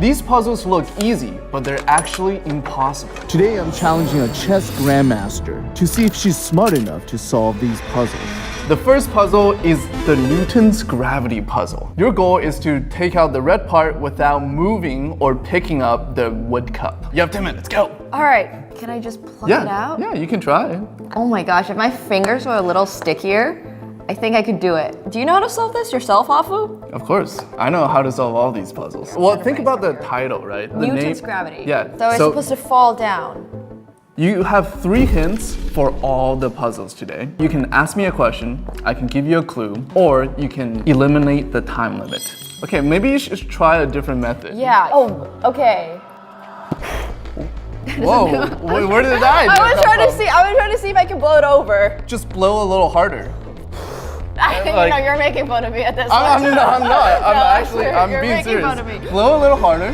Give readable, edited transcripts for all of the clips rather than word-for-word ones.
These puzzles look easy, but they're actually impossible. Today I'm challenging a chess grandmaster to see if she's smart enough to solve these puzzles. The first puzzle is the Newton's gravity puzzle. Your goal is to take out the red part without moving or picking up the wood cup. You have 10 minutes, go! All right, can I just pluck it out? Yeah, you can try. Oh my gosh, if my fingers were a little stickier, I think I could do it. Do you know how to solve this yourself, Hafu? Of course, I know how to solve all these puzzles. Well, think about the title, right? The Newton's gravity. Yeah. So it's supposed to fall down. You have 3 hints for all the puzzles today. You can ask me a question, I can give you a clue, or you can eliminate the time limit. Okay, maybe you should try a different method. Yeah. Oh, okay. Whoa, where did it die? I was trying to see if I can blow it over. Just blow a little harder. You know, you're making fun of me at this point. I'm not. I'm you're being making serious. fun of me. Blow a little harder.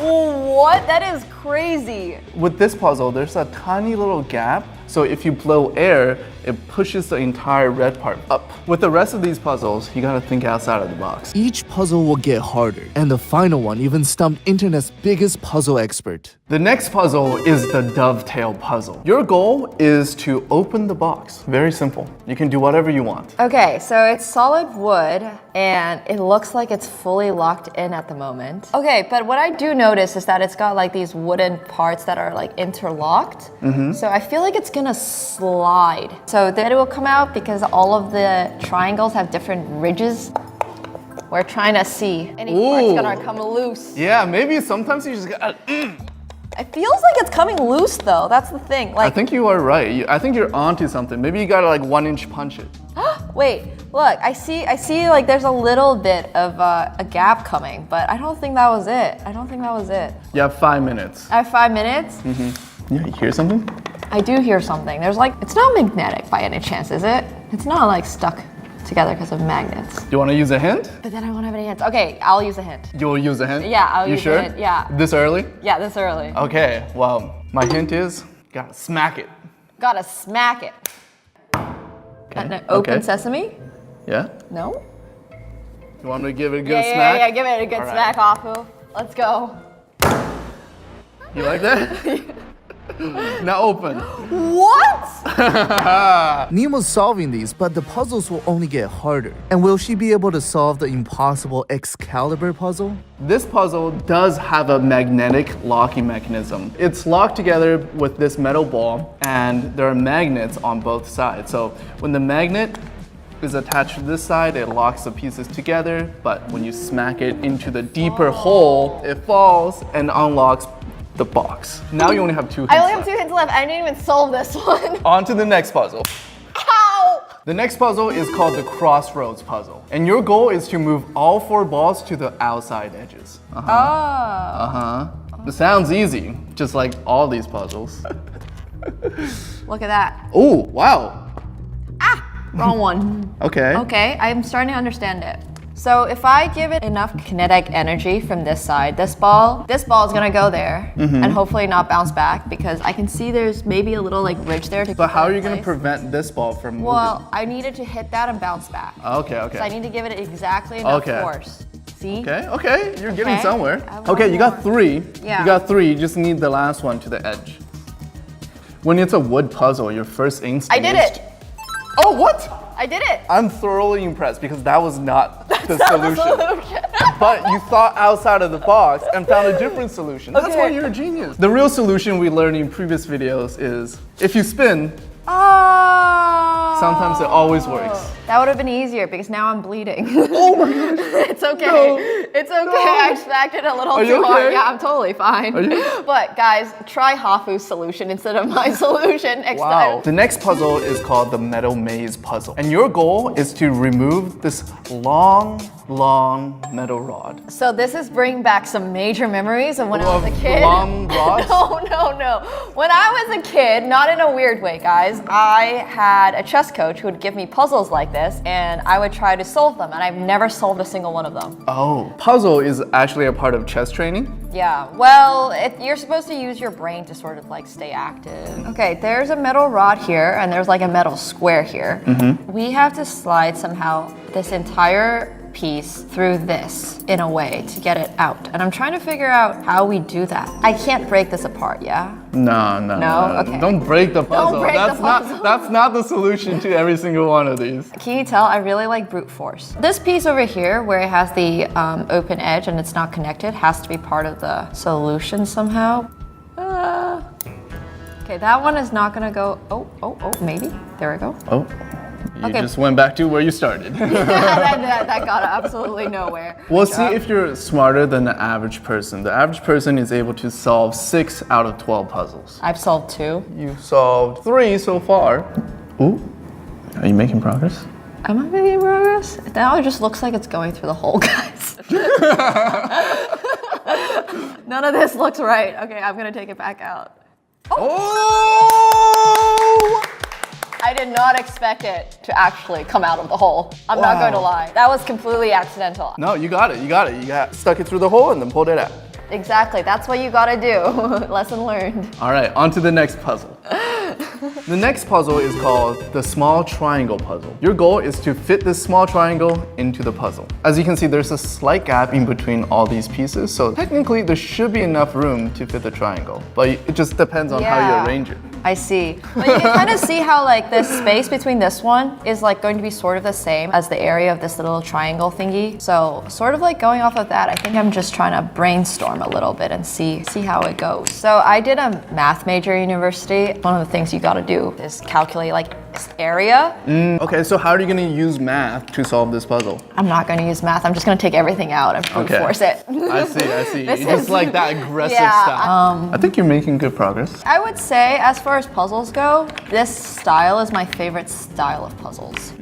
What? That is crazy. With this puzzle, there's a tiny little gap. So if you blow air, it pushes the entire red part up. With the rest of these puzzles, you gotta think outside of the box. Each puzzle will get harder, and the final one even stumped internet's biggest puzzle expert. The next puzzle is the dovetail puzzle. Your goal is to open the box. Very simple. You can do whatever you want. Okay, so it's solid wood, and it looks like it's fully locked in at the moment. Okay, but what I do notice is that it's got like these wooden parts that are like interlocked. So I feel like it's gonna slide. So then it will come out because all of the triangles have different ridges. We're trying to see any part's gonna come loose. Yeah, maybe sometimes you just gotta. It feels like it's coming loose though. That's the thing. I Like, think you are right. I think you're onto something. Maybe you gotta like 1-inch punch it. wait, look. I see like there's a little bit of a gap coming, but I don't think that was it. You have 5 minutes. I have 5 minutes. Yeah, you hear something? I do hear something. There's like, it's not magnetic by any chance, is it? It's not like stuck together because of magnets. You wanna use a hint? But then I won't have any hints. Okay, I'll use a hint. You'll use a hint? Yeah, I'll you use sure? a hint. Yeah. This early? Yeah, this early. Okay, well, my hint is gotta smack it. Gotta smack it. Okay. Open okay. sesame? Yeah? No? You want me to give it a good Yeah, smack? yeah, give it a good All right. smack, Hafu. Let's go. You like that? Now open. What? Nemo's solving these, but the puzzles will only get harder. And will she be able to solve the impossible Excalibur puzzle? This puzzle does have a magnetic locking mechanism. It's locked together with this metal ball, and there are magnets on both sides. So when the magnet is attached to this side, it locks the pieces together, but when you smack it into the deeper hole, it falls and unlocks the box. Now you only have 2 hints I only have left. 2 hints left. I didn't even solve this one. On to the next puzzle. Ow! The next puzzle is called the Crossroads puzzle. And your goal is to move all 4 balls to the outside edges. It sounds easy, just like all these puzzles. Look at that. Oh, wow. Wrong one. Okay. Okay, I'm starting to understand it. So if I give it enough kinetic energy from this side, this ball is gonna go there and hopefully not bounce back because I can see there's maybe a little like ridge there to But how keep it are in you going to place. prevent this ball from moving? Well, I needed to hit that and bounce back. Okay, okay. So I need to give it exactly enough Okay. force. See? Okay, okay, you're getting Okay. somewhere. I have Okay, one you got more. 3. Yeah. You got 3, you just need the last one to the edge. When it's a wood puzzle, your first instinct I did is it. Oh, what? I did it. I'm thoroughly impressed because that was not the Not solution. the solution. But you thought outside of the box and found a different solution. That's why Okay. you're a genius. The real solution we learned in previous videos is if you spin, Oh. sometimes it always works. That would have been easier because now I'm bleeding. Oh my gosh. It's okay. No. It's okay. No. I smacked it a little Are too you hard. okay? Yeah, I'm totally fine. Are you- But guys, try Hafu's solution instead of my solution next Wow. time. The next puzzle is called the metal maze puzzle. And your goal is to remove this long metal rod. So this is bringing back some major memories of when I was a Of kid. long rods? No. When I was a kid, not in a weird way, guys, I had a chess coach who would give me puzzles like this and I would try to solve them and I've never solved a single one of them. Oh, puzzle is actually a part of chess training? Yeah, well, you're supposed to use your brain to sort of like stay active. Okay, there's a metal rod here and there's like a metal square here. We have to slide somehow this entire piece through this in a way to get it out. And I'm trying to figure out how we do that. I can't break this apart, yeah? No. Okay. Don't break the puzzle. break the puzzle. That's not the solution to every single one of these. Can you tell? I really like brute force. This piece over here, where it has the open edge and it's not connected, has to be part of the solution somehow. Okay, that one is not gonna go. Oh, maybe. There we go. Oh, you Okay. just went back to where you started. that got absolutely nowhere. We'll Good see job. if you're smarter than the average person. The average person is able to solve 6 out of 12 puzzles. I've solved 2. You've solved 3 so far. Ooh, are you making progress? Am I making progress? Now it just looks like it's going through the hole, guys. None of this looks right. Okay, I'm gonna take it back out. Oh! I did not expect it to actually come out of the hole. I'm not going to lie. That was completely accidental. No, you got it. You stuck it through the hole and then pulled it out. Exactly, that's what you gotta do. Lesson learned. All right, on to the next puzzle. The next puzzle is called the small triangle puzzle. Your goal is to fit this small triangle into the puzzle. As you can see, there's a slight gap in between all these pieces, so technically there should be enough room to fit the triangle, but it just depends on how you arrange it. I see. But you can kind of see how like this space between this one is like going to be sort of the same as the area of this little triangle thingy. So sort of like going off of that, I think I'm just trying to brainstorm a little bit and see how it goes. So I did a math major at university. One of the things you gotta do is calculate like this area. Okay, so how are you gonna use math to solve this puzzle? I'm not gonna use math. I'm just gonna take everything out and brute force it. I see. This You just is- like that aggressive Yeah, style. I think you're making good progress. I would say, as far as puzzles go, this style is my favorite style of puzzles.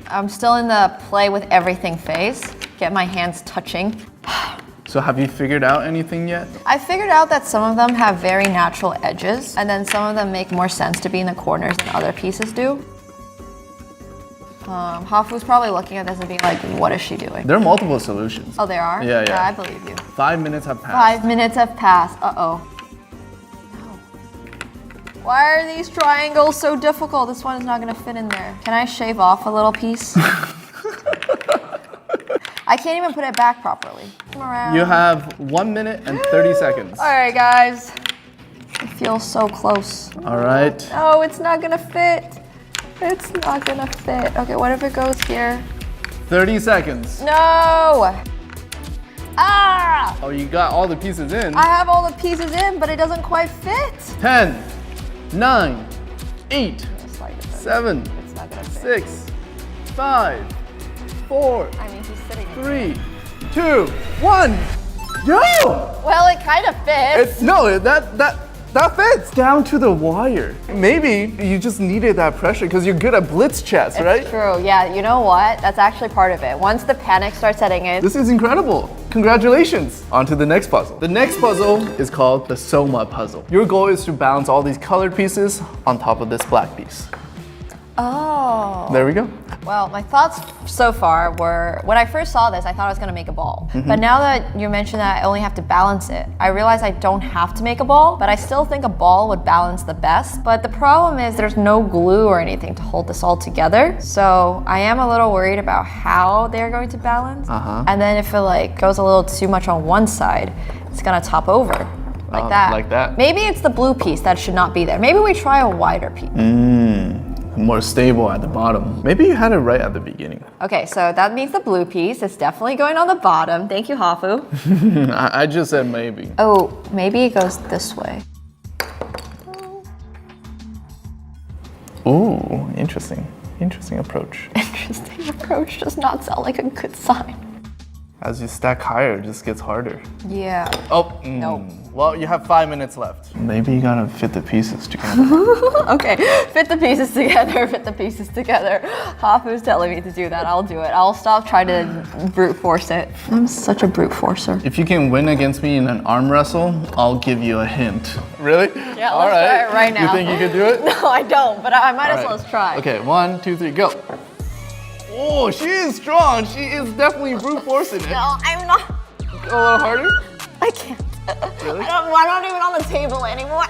I'm still in the play with everything phase. Get my hands touching. So have you figured out anything yet? I figured out that some of them have very natural edges, and then some of them make more sense to be in the corners than other pieces do. Hafu's probably looking at this and being like, what is she doing? There are multiple solutions. Oh, there are? Yeah. I believe you. 5 minutes have passed. 5 minutes have passed. Uh-oh. Why are these triangles so difficult? This one is not gonna fit in there. Can I shave off a little piece? I can't even put it back properly. Come around. You have 1 minute and 30 seconds. All right, guys. I feel so close. All right. No, it's not gonna fit. It's not gonna fit. Okay, what if it goes here? 30 seconds. No! Ah! Oh, you got all the pieces in. I have all the pieces in, but it doesn't quite fit. 10, 9, 8, It's like it's 7, not gonna fit. 6, 5, 4, I mean, he's sitting in 3, 2, 1. Yo! Well, it kind of fits. No, that fits down to the wire. Maybe you just needed that pressure because you're good at blitz chess, right? True, yeah, you know what? That's actually part of it. Once the panic starts setting in, This is incredible. Congratulations. On to the next puzzle. The next puzzle is called the Soma puzzle. Your goal is to balance all these colored pieces on top of this black piece. oh. There we go. Well, my thoughts so far were, when I first saw this, I thought I was gonna make a ball. But now that you mentioned that I only have to balance it, I realize I don't have to make a ball, but I still think a ball would balance the best. But the problem is there's no glue or anything to hold this all together. So I am a little worried about how they're going to balance. And then if it like goes a little too much on one side, it's gonna top over. Like that. like that. Maybe it's the blue piece that should not be there. Maybe we try a wider piece. More stable at the bottom. Maybe you had it right at the beginning. Okay, so that means the blue piece is definitely going on the bottom. Thank you, Hafu. I just said maybe. Oh, maybe it goes this way. Ooh, interesting. Interesting approach. Interesting approach does not sound like a good sign. As you stack higher, it just gets harder. Yeah. Oh, Nope. Well, you have 5 minutes left. Maybe you gotta fit the pieces together. Okay, fit the pieces together, fit the pieces together. Hafu's telling me to do that. I'll do it. I'll stop trying to brute force it. I'm such a brute forcer. If you can win against me in an arm wrestle, I'll give you a hint. Really? Yeah, All let's try it right now. You think you can do it? No, I don't, but I might as well Alright. try. Okay, 1, 2, 3, go. Oh, she is strong. She is definitely brute forcing it. No, I'm not. A little harder? I can't. Really? I'm not even on the table anymore.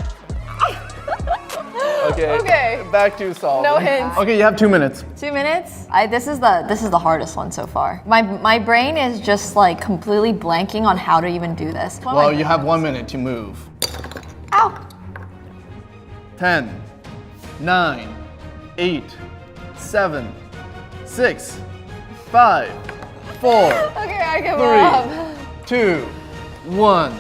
Okay. Okay. Back to solving. No hints. Okay, you have 2 minutes. 2 minutes? This is the hardest one so far. My brain is just like completely blanking on how to even do this. Well, you have 1 minute to move. Ow. 10, 9, 8, 7, 6, 5, 4, Okay, I give up. 3, 2, 1.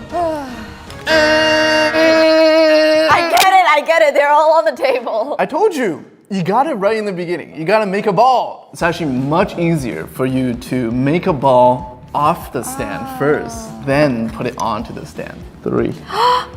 I get it. They're all on the table. I told you. You got it right in the beginning. You got to make a ball. It's actually much easier for you to make a ball off the stand first, then put it onto the stand. 3.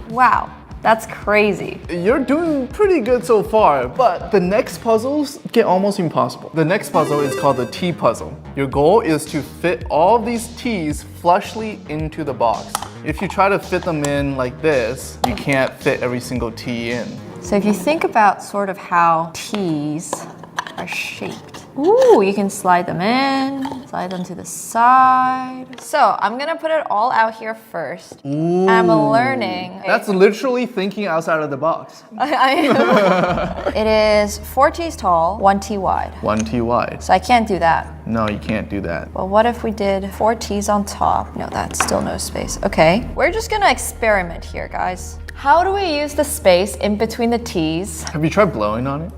Wow, that's crazy. You're doing pretty good so far, but the next puzzles get almost impossible. The next puzzle is called the T puzzle. Your goal is to fit all these T's flushly into the box. If you try to fit them in like this, you can't fit every single T in. So if you think about sort of how T's are shaped. Ooh, you can slide them in, slide them to the side. So I'm gonna put it all out here first. Ooh. I'm learning. That's literally thinking outside of the box. It is 4 T's tall, 1 T wide. 1 T wide. So I can't do that. No, you can't do that. Well, what if we did 4 T's on top? No, that's still no space. Okay, we're just gonna experiment here, guys. How do we use the space in between the T's? Have you tried blowing on it?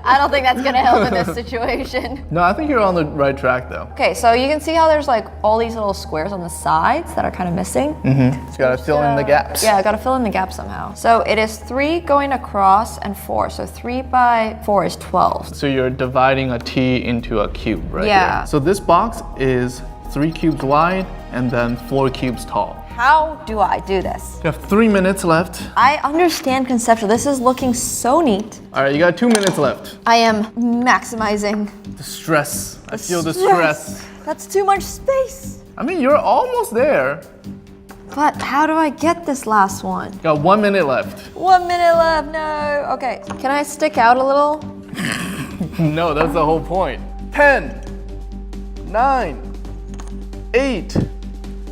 I don't think that's gonna help in this situation. No, I think you're on the right track though. Okay, so you can see how there's like all these little squares on the sides that are kind of missing. You gotta fill in the gaps. Yeah, I gotta fill in the gaps somehow. So it is 3 going across and 4. So 3 by 4 is 12. So you're dividing a T into a cube, right? Yeah. Here. So this box is 3 cubes wide and then 4 cubes tall. How do I do this? You have 3 minutes left. I understand conceptual. This is looking so neat. All right, you got 2 minutes left. I am maximizing The stress. I feel the stress. That's too much space. I mean, you're almost there. But how do I get this last one? You got 1 minute left. 1 minute left, no. Okay, can I stick out a little? No, that's the whole point. 10, 9, 8,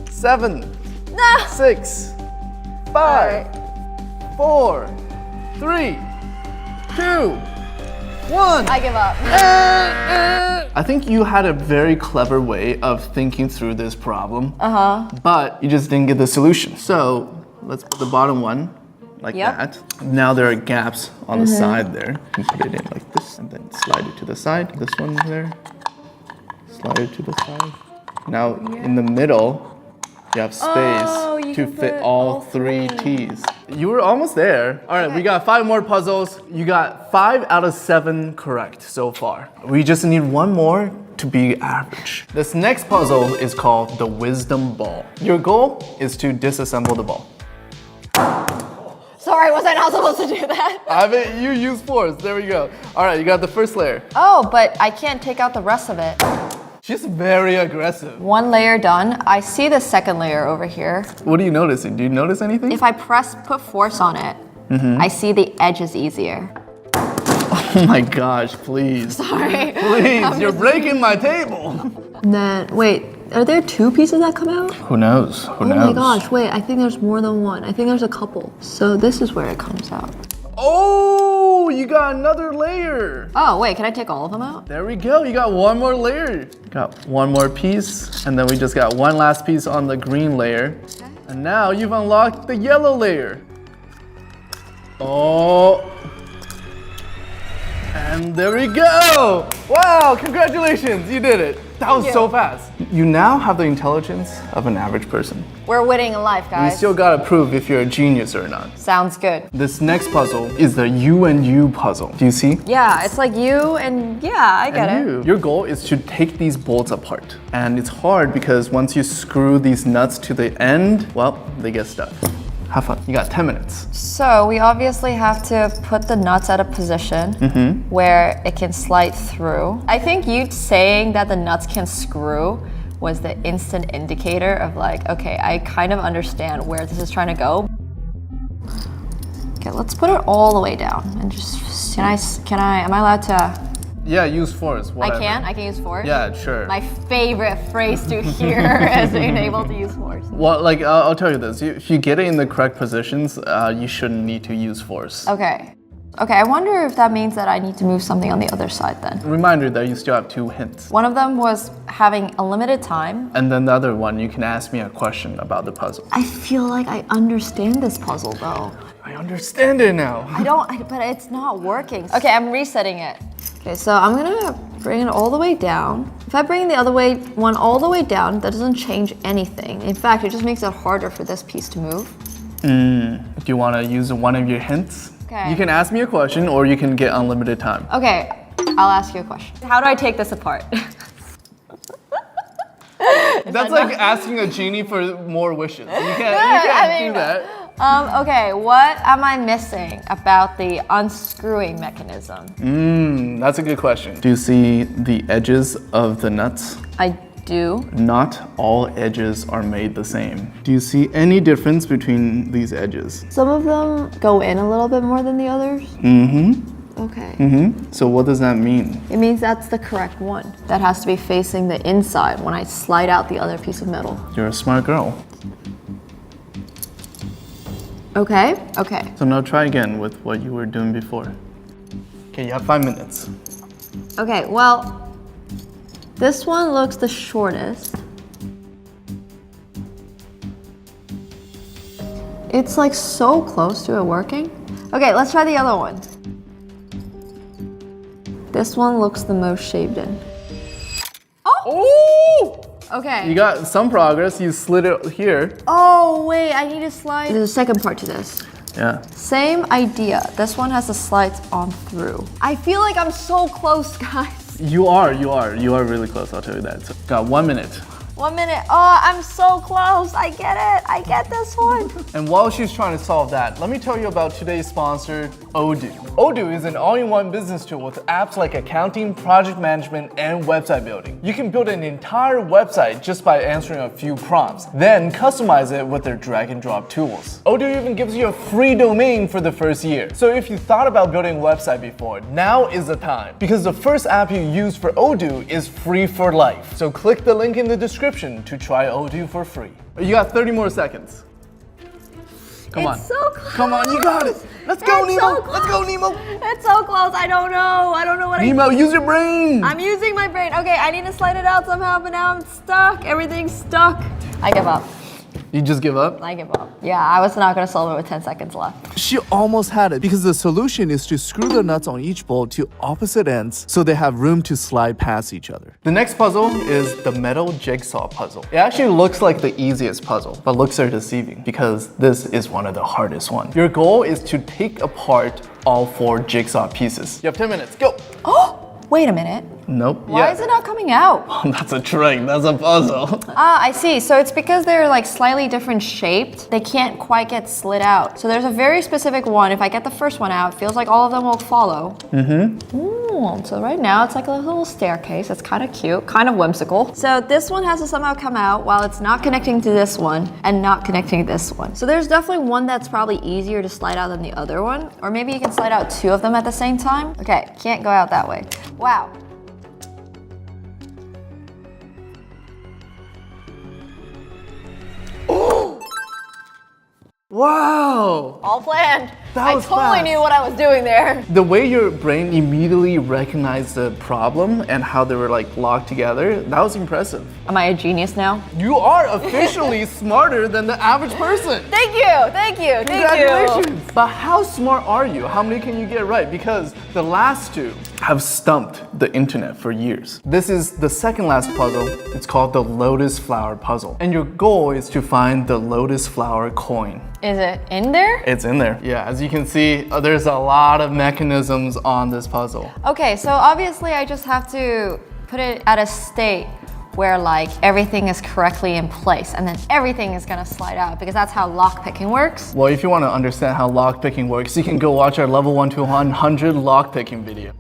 7, No. 6, 5, Alright. 4, 3, 2, 1. I give up. I think you had a very clever way of thinking through this problem. But you just didn't get the solution. So let's put the bottom one like Yep. that. Now there are gaps on the side there. You can put it in like this and then slide it to the side. This one there. Slide it to the side. Now in the middle, you have space you to can fit put all all 3 T's. You were almost there. All right, we got 5 more puzzles. You got 5 out of 7 correct so far. We just need 1 more to be average. This next puzzle is called the Wisdom Ball. Your goal is to disassemble the ball. Sorry, was I not supposed to do that? I mean, you use force. There we go. All right, you got the first layer. Oh, but I can't take out the rest of it. She's very aggressive. 1 layer done. I see the second layer over here. What are you noticing? Do you notice anything? If I put force on it, I see the edge is easier. Oh my gosh, please. Sorry. Please, you're breaking my table. And then, wait, are there 2 pieces that come out? Who knows? Who knows? Oh my gosh, wait, I think there's more than 1. I think there's a couple. So this is where it comes out. Oh, you got another layer. Oh, wait, can I take all of them out? There we go. You got 1 more layer. Got 1 more piece, and then we just got 1 last piece on the green layer. And now you've unlocked the yellow layer. Oh. And there we go. Wow, congratulations. You did it. That was so fast. You now have the intelligence of an average person. We're winning in life, You guys. still gotta prove if you're a genius or not. Sounds good. This next puzzle is the you and you puzzle. Do you see? Yeah, it's like you and yeah, I get it. You. Your goal is to take these bolts apart. And it's hard because once you screw these nuts to the end, well, they get stuck. Have fun. You got 10 minutes. So we obviously have to put the nuts at a position where it can slide through. I think you saying that the nuts can screw was the instant indicator of like, okay, I kind of understand where this is trying to go. Okay, let's put it all the way down and just, am I allowed to? Yeah, use force. Whatever. I can use force? Yeah, sure. My favorite phrase to hear is being able to use force. Well, like, I'll tell you this. If you get it in the correct positions, you shouldn't need to use force. Okay. Okay, I wonder if that means that I need to move something on the other side then. Reminder that you still have 2 hints. One of them was having a limited time. And then the other one, you can ask me a question about the puzzle. I feel like I understand this puzzle though. I understand it now. But it's not working. Okay, I'm resetting it. Okay, so I'm gonna bring it all the way down. If I bring the other one all the way down, that doesn't change anything. In fact, it just makes it harder for this piece to move. Do you want to use one of your hints? Okay. You can ask me a question or you can get unlimited time. Okay, I'll ask you a question. How do I take this apart? That's like asking a genie for more wishes. You can't do that. Okay, what am I missing about the unscrewing mechanism? That's a good question. Do you see the edges of the nuts? I do. Not all edges are made the same. Do you see any difference between these edges? Some of them go in a little bit more than the others. Okay. So what does that mean? It means that's the correct one. That has to be facing the inside when I slide out the other piece of metal. You're a smart girl. Okay. So now try again with what you were doing before. Okay, you have 5 minutes. Okay, well, this one looks the shortest. It's like so close to it working. Okay, let's try the other one. This one looks the most shaved in. Oh! Okay. You got some progress. You slid it here. Oh, wait, I need to slide. There's a second part to this. Yeah. Same idea. This one has the slides on through. I feel like I'm so close, guys. You are really close, I'll tell you that. So, got 1 minute. 1 minute. Oh, I'm so close. I get it. I get this one. And while she's trying to solve that, let me tell you about today's sponsor, Odoo. Odoo is an all-in-one business tool with apps like accounting, project management, and website building. You can build an entire website just by answering a few prompts, then customize it with their drag and drop tools. Odoo even gives you a free domain for the first year. So if you thought about building a website before, now is the time. Because the first app you use for Odoo is free for life. So click the link in the description to try Odoo for free. You got 30 more seconds. Come on. It's so close. Come on, you got it. Let's go, It's Nemo. so close. Let's go, Nemo. It's so close. I don't know. I don't know what Nemo, use your brain. I'm using my brain. Okay, I need to slide it out somehow, but now I'm stuck. Everything's stuck. I give up. You just give up? I give up. Yeah, I was not gonna solve it with 10 seconds left. She almost had it because the solution is to screw the nuts on each bolt to opposite ends so they have room to slide past each other. The next puzzle is the metal jigsaw puzzle. It actually looks like the easiest puzzle, but looks are deceiving because this is one of the hardest ones. Your goal is to take apart all 4 jigsaw pieces. You have 10 minutes, go. Oh, wait a minute. Nope. Why is it not coming out? That's a trick, that's a puzzle. Ah, I see. So it's because they're like slightly different shaped. They can't quite get slid out. So there's a very specific one. If I get the first one out, it feels like all of them will follow. So right now it's like a little staircase. It's kind of cute, kind of whimsical. So this one has to somehow come out while it's not connecting to this one and not connecting to this one. So there's definitely one that's probably easier to slide out than the other one. Or maybe you can slide out 2 of them at the same time. Okay, can't go out that way. Wow. Wow! All planned. That was I totally fast. knew what I was doing there. The way your brain immediately recognized the problem and how they were like locked together, that was impressive. Am I a genius now? You are officially smarter than the average person. Thank you, thank you, thank you. Congratulations! But how smart are you? How many can you get right? Because the last 2 have stumped the internet for years. This is the second last puzzle. It's called the lotus flower puzzle. And your goal is to find the lotus flower coin. Is it in there? It's in there. Yeah, as you can see, there's a lot of mechanisms on this puzzle. Okay, so obviously I just have to put it at a state where like everything is correctly in place and then everything is gonna slide out because that's how lockpicking works. Well, if you want to understand how lockpicking works, you can go watch our level 1 to 100 lockpicking video.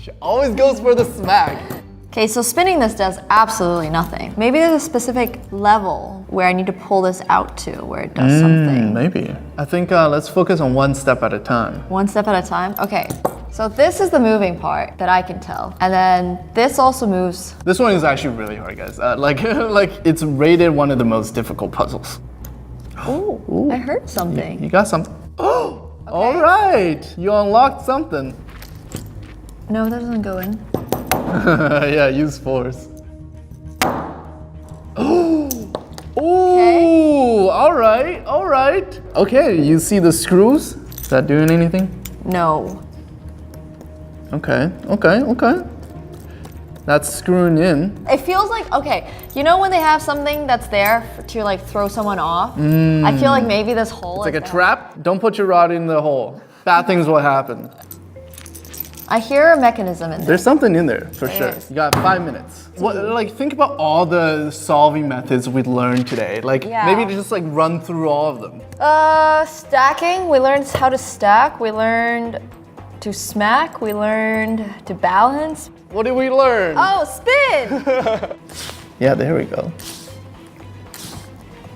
She always goes for the smack. Okay, so spinning this does absolutely nothing. Maybe there's a specific level where I need to pull this out to where it does something. Maybe. I think let's focus on one step at a time. One step at a time? Okay, so this is the moving part that I can tell. And then this also moves. This one is actually really hard, guys. Like it's rated one of the most difficult puzzles. Ooh, I heard something. You got something. Oh! All right, you unlocked something. No, that doesn't go in. Yeah, use force. Oh, all right, all right. Okay, you see the screws? Is that doing anything? No. Okay, okay, okay. That's screwing in. It feels like, okay, you know when they have something that's there to like throw someone off? I feel like maybe this hole It's like is a there. trap. Don't put your rod in the hole. Bad things will happen. I hear a mechanism in there. There's something in there for sure. is. You got 5 minutes. What, like, think about all the solving methods we learned today. Like, Yeah. maybe just like run through all of them. Stacking, we learned how to stack, we learned to smack, we learned to balance. What did we learn? Oh, spin! Yeah, there we go.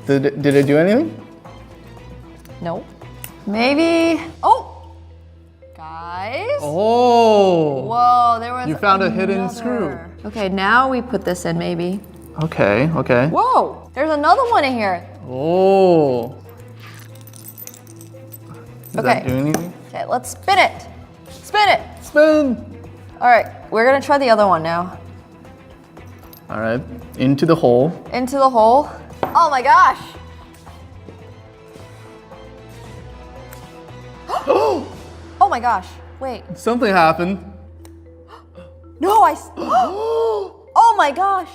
Did it do anything? No. Maybe, oh! Guys. Oh. Whoa, there was You found a hidden another. screw. Okay, now we put this in maybe. Okay, okay. Whoa, there's another one in here. Oh. Does that Okay. do anything? Okay, let's spin it. Spin it. Spin. All right, we're gonna try the other one now. All right, into the hole. Into the hole. Oh my gosh. Oh my gosh. Wait. Something happened. No, oh my gosh.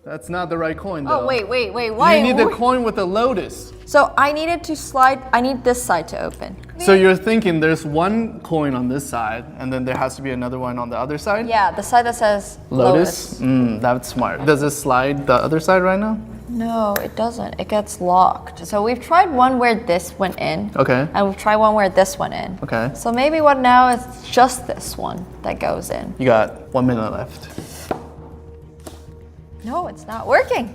That's not the right coin though. Oh, wait. Why? You need the coin with the lotus. So I needed to slide, I need this side to open. So you're thinking there's one coin on this side, and then there has to be another one on the other side? Yeah, the side that says Lotus? That's smart. Does it slide the other side right now? No, it doesn't. It gets locked. So we've tried one where this went in. Okay. And we've tried one where this went in. Okay. So maybe what now is just this one that goes in. You got 1 minute left. No, it's not working.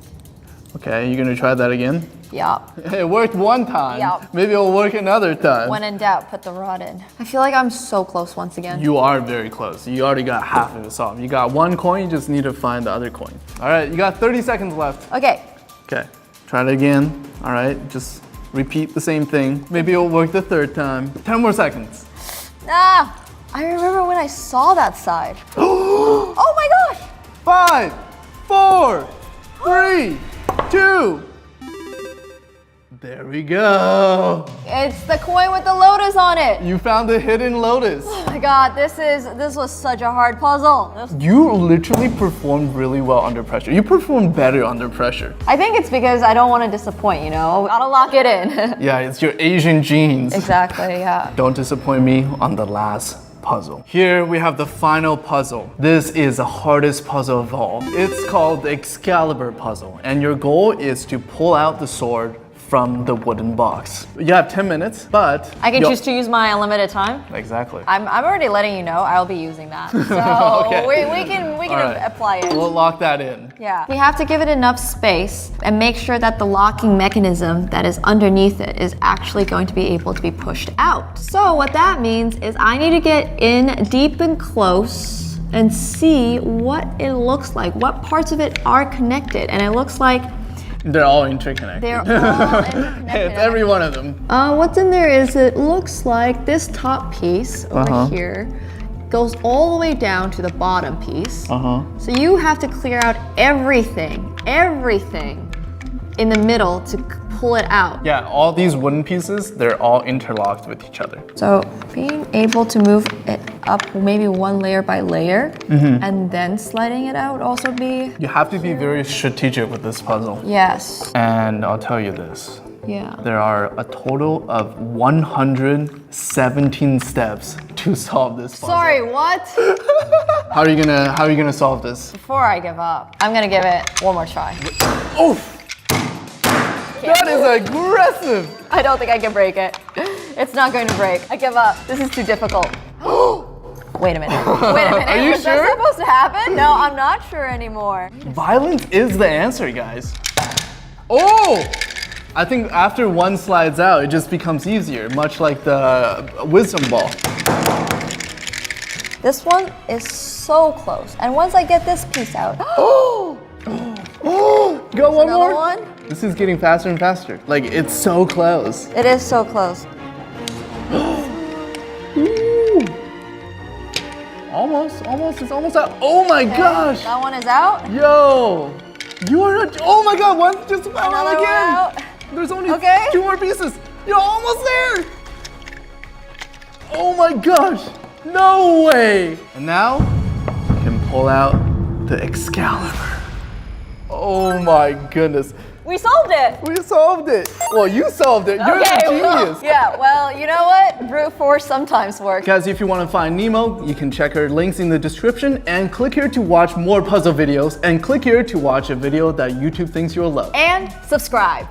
Okay, you gonna try that again? Yup. It worked one time. Yup. Maybe it'll work another time. When in doubt, put the rod in. I feel like I'm so close once again. You are very close. You already got half of it solved. You got one coin, you just need to find the other coin. All right, you got 30 seconds left. Okay. Okay, try it again. All right, just repeat the same thing. Maybe it'll work the third time. 10 more seconds. Ah, I remember when I saw that side. Oh my gosh! 5, 4, 3, 2. There we go. It's the coin with the lotus on it. You found the hidden lotus. Oh my god, this was such a hard puzzle. You literally performed really well under pressure. You performed better under pressure. I think it's because I don't want to disappoint, you know? Gotta lock it in. Yeah, it's your Asian genes. Exactly, yeah. Don't disappoint me on the last puzzle. Here we have the final puzzle. This is the hardest puzzle of all. It's called the Excalibur puzzle, and your goal is to pull out the sword from the wooden box. You have 10 minutes, but I can choose to use my unlimited time. Exactly. I'm already letting you know I'll be using that. So Okay. we can All right. apply it. We'll lock that in. Yeah. We have to give it enough space and make sure that the locking mechanism that is underneath it is actually going to be able to be pushed out. So what that means is I need to get in deep and close and see what it looks like, what parts of it are connected. And it looks like They're all interconnected. they're all interconnected. It's every one of them. What's in there is it looks like this top piece over here goes all the way down to the bottom piece. So you have to clear out everything in the middle to pull it out. Yeah, all these wooden pieces, they're all interlocked with each other. So being able to move it up maybe one layer by layer and then sliding it out would also be, You have to be very strategic with this puzzle. yes, And I'll tell you this. yeah. There are a total of 117 steps to solve this puzzle. Sorry, what? How are you gonna solve this? Before I give up, I'm gonna give it one more try. Oh! That is aggressive! I don't think I can break it. It's not going to break. I give up. This is too difficult. Wait a minute. Are you Was that sure? supposed to happen? No, I'm not sure anymore. Violence is the answer, guys. Oh! I think after one slides out, it just becomes easier, much like the wisdom ball. This one is so close. And once I get this piece out, You got one another more? one. This is getting faster and faster. Like, it's so close. It is so close. Almost, it's almost out. Oh my gosh! That one is out. Yo! You are oh my god, one just fell out Another one again! out. There's only Okay. 2 more pieces. You're almost there! Oh my gosh! No way! And now, you can pull out the Excalibur. Oh my goodness. We solved it. We solved it. Well, you solved it. You're the well, genius. yeah, well, you know what? Brute force sometimes works. Guys, if you want to find Nemo, you can check her links in the description and click here to watch more puzzle videos and click here to watch a video that YouTube thinks you'll love. And subscribe.